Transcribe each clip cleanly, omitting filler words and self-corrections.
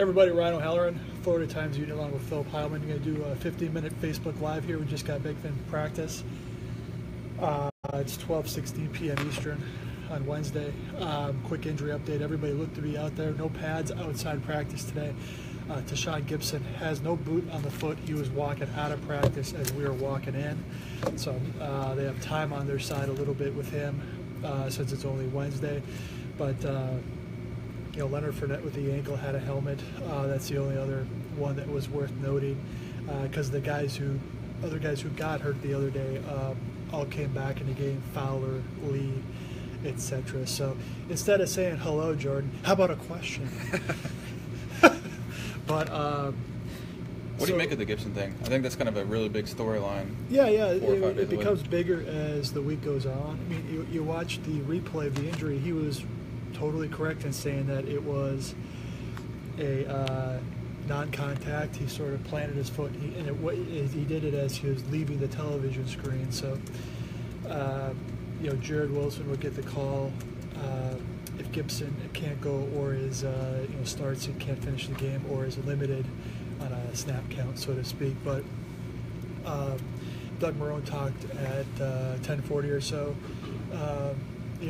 Everybody, Ryan O'Halloran, Florida Times Union, along with Phillip Heilman. You're going to do a 15-minute Facebook Live here. We just got back from practice. It's 12:16 p.m. Eastern on Wednesday. Quick injury update. Everybody looked to be out there. No pads outside practice today. Tashawn Gibson has no boot on the foot. He was walking out of practice as we were walking in. So they have time on their side a little bit with him since it's only Wednesday. But Leonard Fournette with the ankle had a helmet. That's the only other one that was worth noting, because the other guys who got hurt the other day all came back in the game. Fowler, Lee, etc. So instead of saying hello, Jordan, how about a question? But what do you make of the Gibson thing? I think that's kind of a really big storyline. Yeah, it becomes bigger as the week goes on. I mean, you watch the replay of the injury. He was totally correct in saying that it was a non-contact. He sort of planted his foot, he did it as he was leaving the television screen. So, Jared Wilson would get the call if Gibson can't go or is starts and can't finish the game or is limited on a snap count, so to speak. But Doug Marrone talked at 10:40 or so.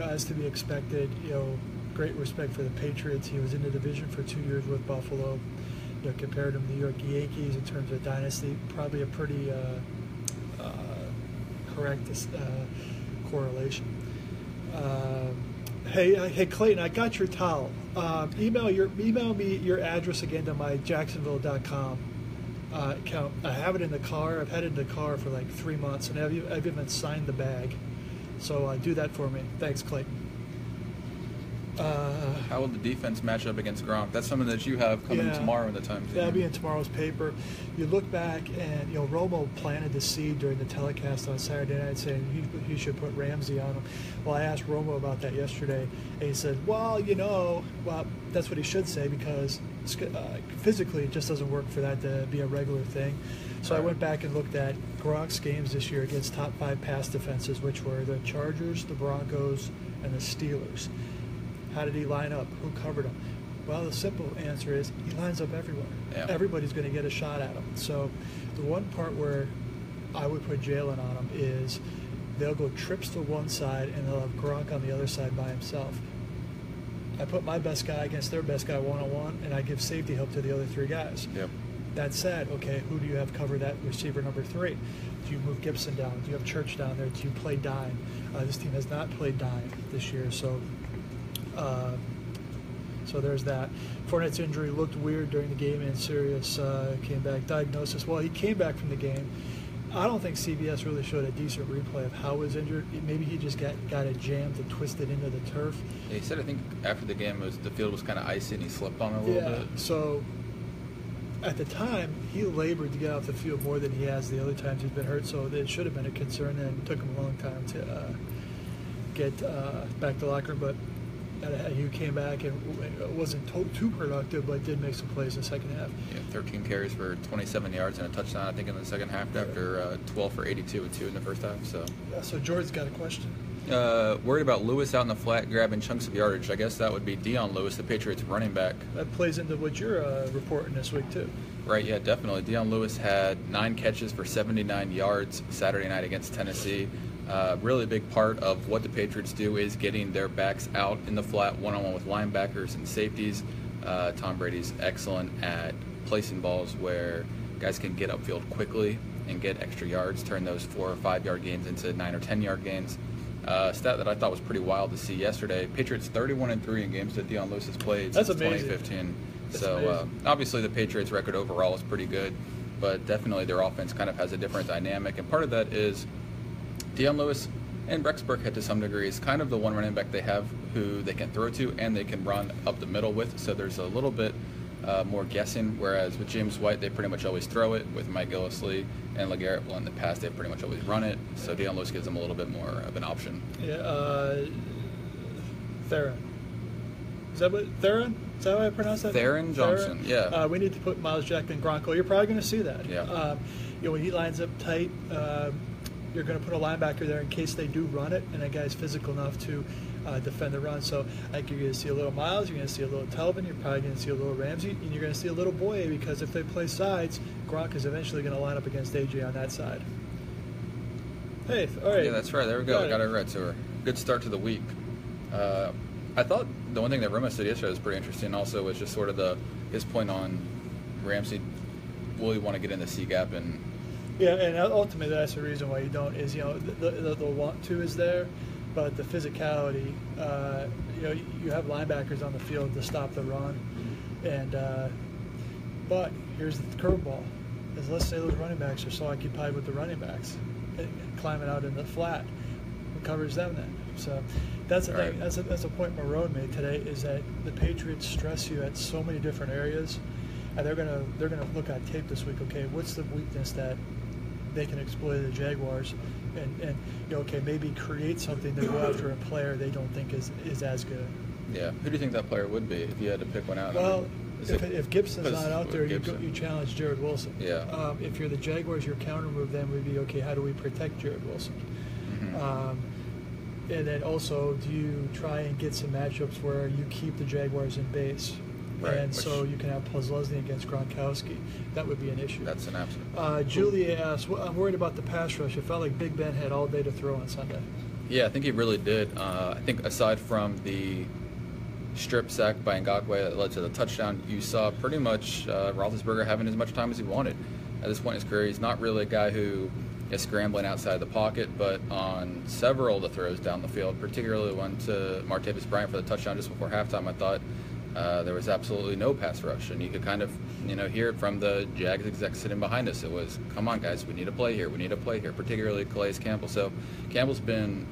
As to be expected, great respect for the Patriots. He was in the division for 2 years with Buffalo. Compared to the New York Yankees in terms of dynasty, probably a pretty correct correlation. Hey, Clayton, I got your towel. Email me your address again to my Jacksonville.com account. I have it in the car. I've had it in the car for like 3 months, and I've even signed the bag. So do that for me. Thanks, Clayton. How will the defense match up against Gronk? That's something that you have coming tomorrow in the Times. That'll be in tomorrow's paper. You look back, and Romo planted the seed during the telecast on Saturday night, saying he should put Ramsey on him. Well, I asked Romo about that yesterday, and he said, well, that's what he should say, because physically it just doesn't work for that to be a regular thing. So I went back and looked at Gronk's games this year against top 5 pass defenses, which were the Chargers, the Broncos, and the Steelers. How did he line up? Who covered him? Well, the simple answer is he lines up everywhere. Yeah. Everybody's going to get a shot at him. So the one part where I would put Jalen on him is they'll go trips to one side and they'll have Gronk on the other side by himself. I put my best guy against their best guy one-on-one, and I give safety help to the other 3 guys. Yep. That said, okay, who do you have cover that receiver number 3? Do you move Gibson down? Do you have Church down there? Do you play dime? This team has not played dime this year, so there's that. Fournette's injury looked weird during the game, and Sirius came back. Diagnosis, well, he came back from the game. I don't think CBS really showed a decent replay of how he was injured. Maybe he just got it jammed and twisted into the turf. Yeah, he said, I think after the game, the field was kind of icy and he slipped on it a little bit. So at the time, he labored to get off the field more than he has the other times he's been hurt, so it should have been a concern, and it took him a long time to get back to the locker room. But he came back and wasn't too productive, but did make some plays in the second half. Yeah, 13 carries for 27 yards and a touchdown, I think, in the second half after 12 for 82 with 2 in the first half. So George's got a question. Worried about Lewis out in the flat grabbing chunks of yardage. I guess that would be Dion Lewis, the Patriots running back. That plays into what you're reporting this week, too. Right, yeah, definitely. Dion Lewis had 9 catches for 79 yards Saturday night against Tennessee. Really big part of what the Patriots do is getting their backs out in the flat one-on-one with linebackers and safeties. Tom Brady's excellent at placing balls where guys can get upfield quickly and get extra yards, turn those 4 or 5 yard gains into 9 or 10 yard gains. Stat that I thought was pretty wild to see yesterday. Patriots 31-3 in games that Dion Lewis has played since 2015. So obviously the Patriots record overall is pretty good, but definitely their offense kind of has a different dynamic, and part of that is Dion Lewis and Rex Burkhead to some degree is kind of the one running back they have who they can throw to and they can run up the middle with, so there's a little bit more guessing, whereas with James White they pretty much always throw it. With Mike Gillislee and LeGarrette, well, in the past they've pretty much always run it, so Dion Lewis gives them a little bit more of an option. Yeah, Theron. Is that how I pronounce that? Theron Johnson, yeah. We need to put Miles Jack and Gronko. You're probably going to see that. Yeah. When he lines up tight, you're going to put a linebacker there in case they do run it, and that guy's physical enough to defend the run. So I think you're going to see a little Miles, you're going to see a little Telvin, you're probably going to see a little Ramsey, and you're going to see a little Boye, because if they play sides, Gronk is eventually going to line up against AJ on that side. Hey, all right. Yeah, that's right. There we go. Got it right to her. Good start to the week. I thought the one thing that Romo said yesterday was pretty interesting also was just sort of his point on Ramsey. Will you want to get in the C gap? And yeah, and ultimately that's the reason why you don't is, the want to is there, but the physicality, you have linebackers on the field to stop the run. And but here's the curveball, is let's say those running backs are so occupied with the running backs and climbing out in the flat. Who covers them then? So that's the thing. That's a point Marone made today, is that the Patriots stress you at so many different areas, and they're gonna look at tape this week. Okay, what's the weakness that they can exploit the Jaguars, and okay, maybe create something to go after a player they don't think is as good. Yeah, who do you think that player would be if you had to pick one out? Well, if Gibson's not out there, you challenge Jared Wilson. Yeah. If you're the Jaguars, your counter move then would be, okay, how do we protect Jared Wilson? Mm-hmm. And then also, do you try and get some matchups where you keep the Jaguars in base? Right, and so you can have Plesny against Gronkowski. That would be an issue. That's an absolute. Julie asked, I'm worried about the pass rush. It felt like Big Ben had all day to throw on Sunday. Yeah, I think he really did. I think aside from the strip sack by Ngakoue that led to the touchdown, you saw pretty much Roethlisberger having as much time as he wanted. At this point in his career, he's not really a guy who is scrambling outside the pocket, but on several of the throws down the field, particularly one to Martavis Bryant for the touchdown just before halftime, I thought there was absolutely no pass rush, and you could kind of hear it from the Jags execs sitting behind us. It was, come on guys, we need to play here, particularly Calais Campbell. So Campbell's been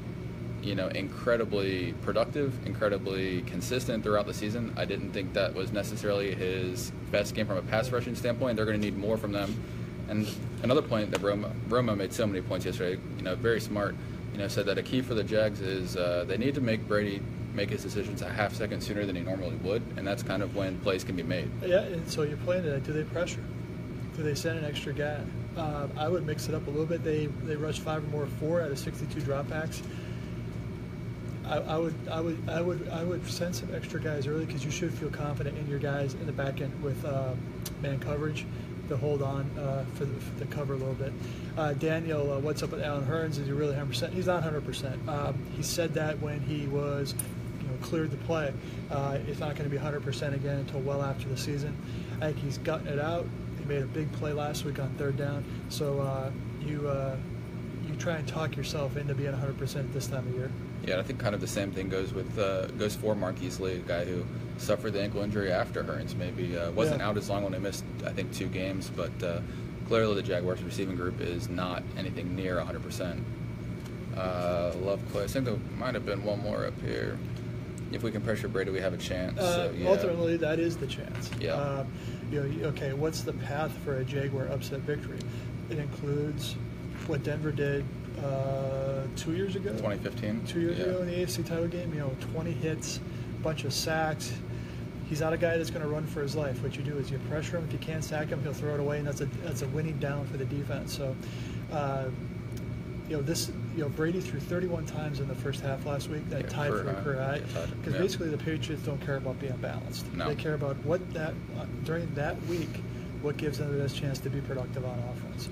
incredibly productive, incredibly consistent throughout the season. I didn't think that was necessarily his best game from a pass rushing standpoint. They're going to need more from them. And another point that Romo made so many points yesterday, very smart, said that a key for the Jags is they need to make Brady make his decisions a half second sooner than he normally would, and that's kind of when plays can be made. Yeah, and so you're playing to that. Do they pressure? Do they send an extra guy? I would mix it up a little bit. They rushed 5 or more 4 out of 62 dropbacks. I would send some extra guys early, because you should feel confident in your guys in the back end with man coverage to hold on for the cover a little bit. Daniel, what's up with Alan Hearns? Is he really 100%? He's not 100%. He said that when he was cleared to play. It's not going to be 100% again until well after the season. I think he's gutting it out. He made a big play last week on 3rd down. So you try and talk yourself into being 100% at this time of year. Yeah, I think kind of the same thing goes for Marquise Lee, a guy who suffered the ankle injury after Hearns. Maybe wasn't out as long when they missed, I think, 2 games, but clearly the Jaguars receiving group is not anything near 100%. Love play. I think there might have been one more up here. If we can pressure Brady, we have a chance. Yeah. Ultimately, that is the chance. Yeah. Okay, what's the path for a Jaguar upset victory? It includes what Denver did 2 years ago. 2015. 2 years ago in the AFC title game. 20 hits, bunch of sacks. He's not a guy that's going to run for his life. What you do is you pressure him. If you can't sack him, he'll throw it away, and that's a winning down for the defense. So, Brady threw 31 times in the first half last week. That tied for a career high. Because basically the Patriots don't care about being balanced. No. They care about during that week, what gives them the best chance to be productive on offense.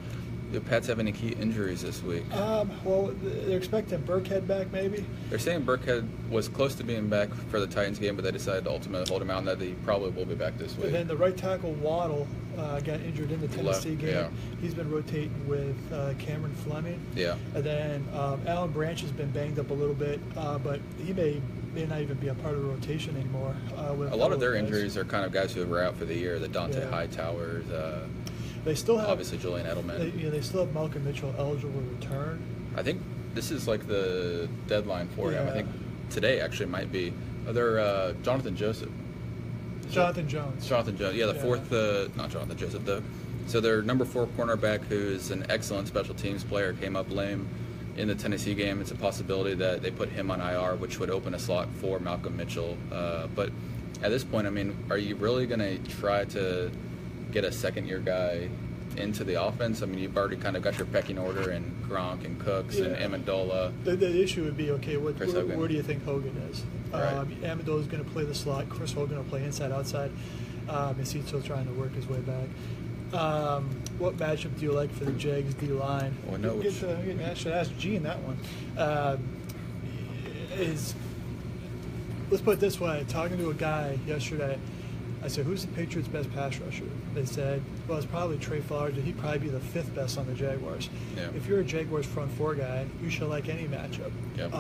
Do Pats have any key injuries this week? Well, they're expecting Burkhead back, maybe. They're saying Burkhead was close to being back for the Titans game, but they decided to ultimately hold him out, and that he probably will be back this week. And then the right tackle Waddle got injured in the Tennessee game. Yeah. He's been rotating with Cameron Fleming. Yeah. And then Alan Branch has been banged up a little bit, but he may not even be a part of the rotation anymore. A lot of their injuries are kind of guys who were out for the year. The Dante Hightowers. They still have obviously Julian Edelman. They still have Malcolm Mitchell eligible to return. I think this is like the deadline for him. I think today actually might be. They're Jonathan Joseph. Jonathan Jones. Jonathan Jones. Yeah, the fourth. Not Jonathan Joseph. So their number 4 cornerback, who's an excellent special teams player, came up lame in the Tennessee game. It's a possibility that they put him on IR, which would open a slot for Malcolm Mitchell. But at this point, I mean, are you really going to try to get a second-year guy into the offense. I mean, you've already kind of got your pecking order in Gronk and Cooks and Amendola. The issue would be, okay, where do you think Hogan is? Right. Amendola is going to play the slot. Chris Hogan will play inside, outside. Is he still trying to work his way back? What matchup do you like for the Jags D-line? Well, I should ask Gene that one. Let's put it this way. Talking to a guy yesterday, I said, who's the Patriots' best pass rusher? They said, well, it's probably Trey Flowers. He'd probably be the 5th best on the Jaguars. Yeah. If you're a Jaguars front 4 guy, you should like any matchup. Yep.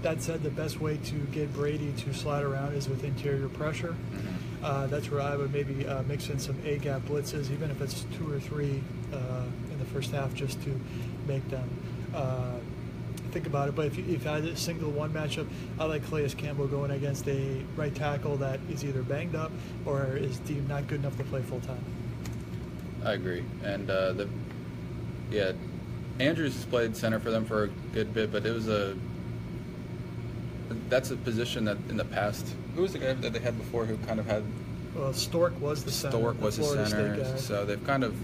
That said, the best way to get Brady to slide around is with interior pressure. Mm-hmm. That's where I would maybe mix in some A-gap blitzes, even if it's 2 or 3 in the first half, just to make them think about it. But if I had a single one matchup, I like Calais Campbell going against a right tackle that is either banged up or is deemed not good enough to play full time. I agree. And Andrews has played center for them for a good bit, but that's a position that in the past, who was the guy that they had before who kind of had? Well, Stork was the center. Stork was the center. So they've kind of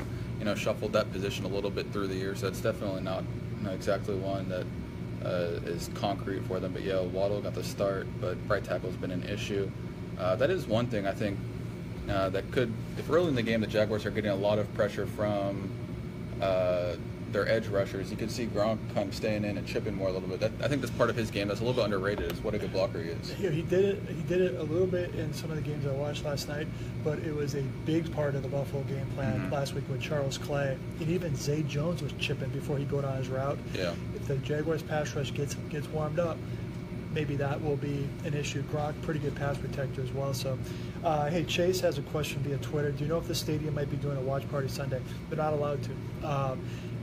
shuffled that position a little bit through the years. So it's definitely not exactly one that is concrete for them. But yeah, Waddle got the start, but right tackle's been an issue. That is one thing I think that could, if early in the game the Jaguars are getting a lot of pressure from their edge rushers, you could see Gronk kind of staying in and chipping more a little bit. I think that's part of his game that's a little bit underrated, is what a good blocker he is. Yeah, he did it a little bit in some of the games I watched last night, but it was a big part of the Buffalo game plan last week with Charles Clay. And even Zay Jones was chipping before he go down his route. Yeah. If the Jaguars pass rush gets warmed up, maybe that will be an issue. Gronk, pretty good pass protector as well. So, hey, Chase has a question via Twitter. Do you know if the stadium might be doing a watch party Sunday? They're not allowed to.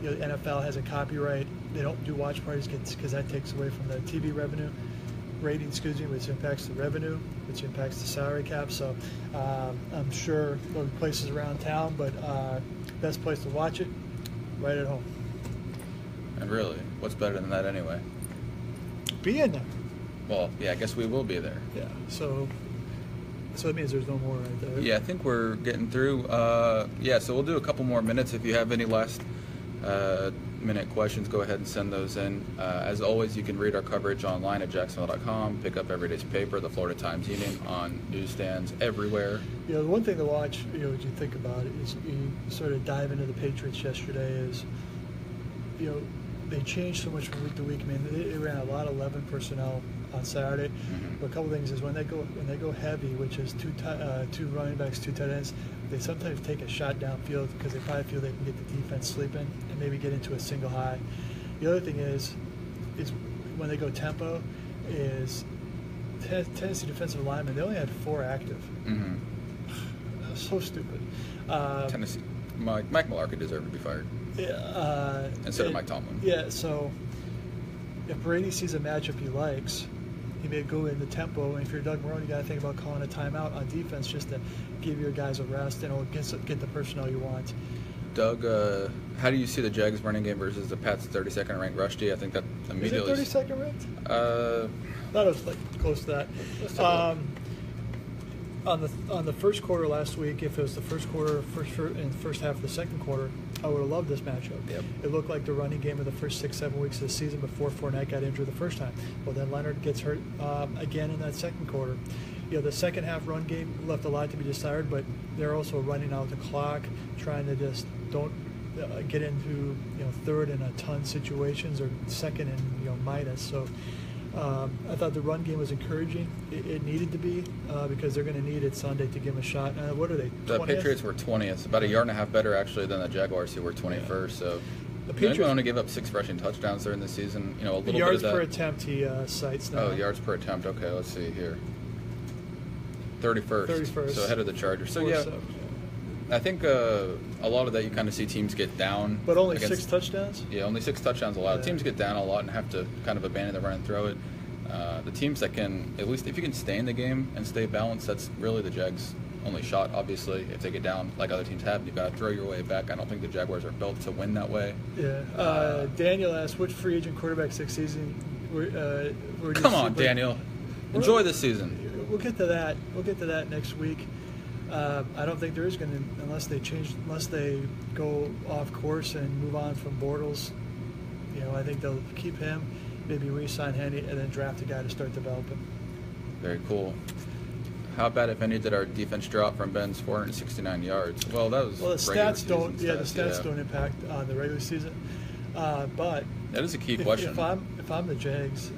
The NFL has a copyright. They don't do watch parties because that takes away from the TV rating, which impacts the revenue, which impacts the salary cap. So I'm sure there'll be places around town, but best place to watch it, right at home. And really, what's better than that anyway? Being there. Well, yeah, I guess we will be there. Yeah, so it means there's no more right there. Yeah, I think we're getting through. So we'll do a couple more minutes. If you have any last minute questions, go ahead and send those in. As always, you can read our coverage online at jacksonville.com, pick up every day's paper, the Florida Times-Union, on newsstands everywhere. The one thing to watch, as you think about it, is you sort of dive into the Patriots yesterday is, they changed so much from week to week. I mean, they ran a lot of 11 personnel on Saturday. But a couple things is when they go heavy, which is two running backs, 2 tight ends, they sometimes take a shot downfield because they probably feel they can get the defense sleeping and maybe get into a single high. The other thing is when they go tempo, is Tennessee defensive linemen, they only had 4 active. So stupid. Tennessee, Mike Mularkey deserved to be fired. Instead of Mike Tomlin. Yeah, so if Brady sees a matchup he likes, he may go in the tempo. And if you're Doug Marrone, you got to think about calling a timeout on defense just to give your guys a rest and get the personnel you want. Doug, how do you see the Jags running game versus the Pats' 32nd ranked rush D? I think that immediately. Is it 32nd ranked? I thought it was close to that. On the first quarter last week, if it was the first quarter and first half of the second quarter, I would have loved this matchup. Yep. It looked like the running game of the first 6-7 weeks of the season before Fournette got injured the first time. Well, then Leonard gets hurt again in that second quarter. The second half run game left a lot to be desired, but they're also running out the clock, trying to just don't get into third and a ton situations or second and minus. So I thought the run game was encouraging. It needed to be because they're going to need it Sunday to give them a shot. What are they? 20th? The Patriots were 20th, about a yard and a half better actually than the Jaguars, who were 21st. Yeah. So the Patriots only gave up 6 rushing touchdowns during the season. A little yards bit of that. per attempt he cites now. Oh, yards per attempt. Okay, let's see here. 31st. So ahead of the Chargers. So yeah. I think a lot of that you kind of see teams get down. But only 6 touchdowns? Yeah, only 6 touchdowns allowed. Yeah. Teams get down a lot and have to kind of abandon the run and throw it. The teams that can, at least if you can stay in the game and stay balanced, that's really the Jags' only shot, obviously. If they get down like other teams have, you've got to throw your way back. I don't think the Jaguars are built to win that way. Yeah. Daniel asked, which free agent quarterback next season? Come on, Daniel. Enjoy this season. We'll get to that. We'll get to that next week. I don't think there is going to, unless they go off course and move on from Bortles. I think they'll keep him, maybe re-sign Henny, and then draft a guy to start developing. Very cool. How bad, if any, did our defense drop from Ben's 469 yards? Well, that was the stats don't. Yeah, the stats don't impact on the regular season. But that is a key question. If I'm the Jags,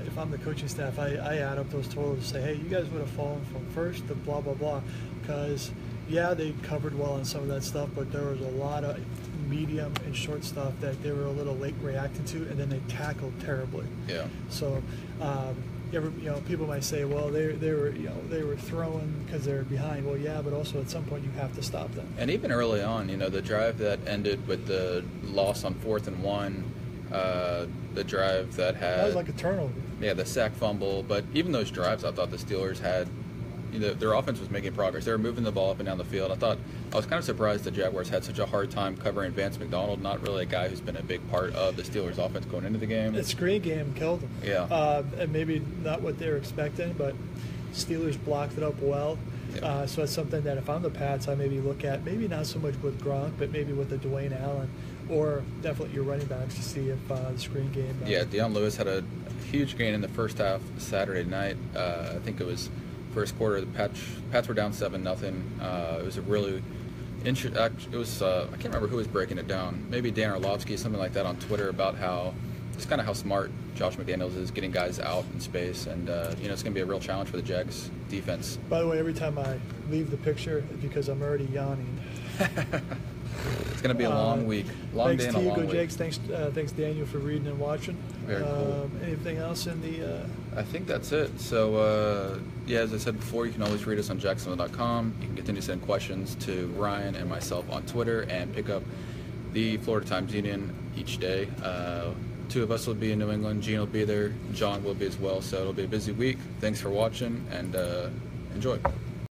if I'm the coaching staff, I add up those totals and say, hey, you guys would have fallen from first to blah blah blah, because they covered well on some of that stuff, but there was a lot of medium and short stuff that they were a little late reacting to, and then they tackled terribly. Yeah. So. People might say, well, they were throwing because they're behind. Well, yeah, but also at some point you have to stop them. And even early on, the drive that ended with the loss on 4th and 1, the drive that that was like a turnover. Yeah, the sack fumble. But even those drives, I thought the Steelers had, their offense was making progress. They were moving the ball up and down the field. I was kind of surprised the Jaguars had such a hard time covering Vance McDonald, not really a guy who's been a big part of the Steelers' offense going into the game. The screen game killed them. Yeah. And maybe not what they were expecting, but Steelers blocked it up well. Yeah. So it's something that if I'm the Pats, I maybe look at, maybe not so much with Gronk, but maybe with the Dwayne Allen, or definitely your running backs to see if the screen game. Yeah, Deion Lewis had a huge gain in the first half Saturday night. I think it was first quarter. The Pats were down 7-0. It was a really it was I can't remember who was breaking it down. Maybe Dan Orlovsky, something like that, on Twitter, about how smart Josh McDaniels is getting guys out in space, and it's going to be a real challenge for the Jags defense. By the way, every time I leave the picture, it's because I'm already yawning. It's going to be a long week, long day and a long week. Thanks to you, Jags. Thanks Daniel for reading and watching. Very cool. Anything else in the? I think that's it. So as I said before, you can always read us on Jacksonville.com. You can continue to send questions to Ryan and myself on Twitter, and pick up the Florida Times-Union each day. 2 of us will be in New England. Gene will be there. John will be as well. So it'll be a busy week. Thanks for watching, and enjoy.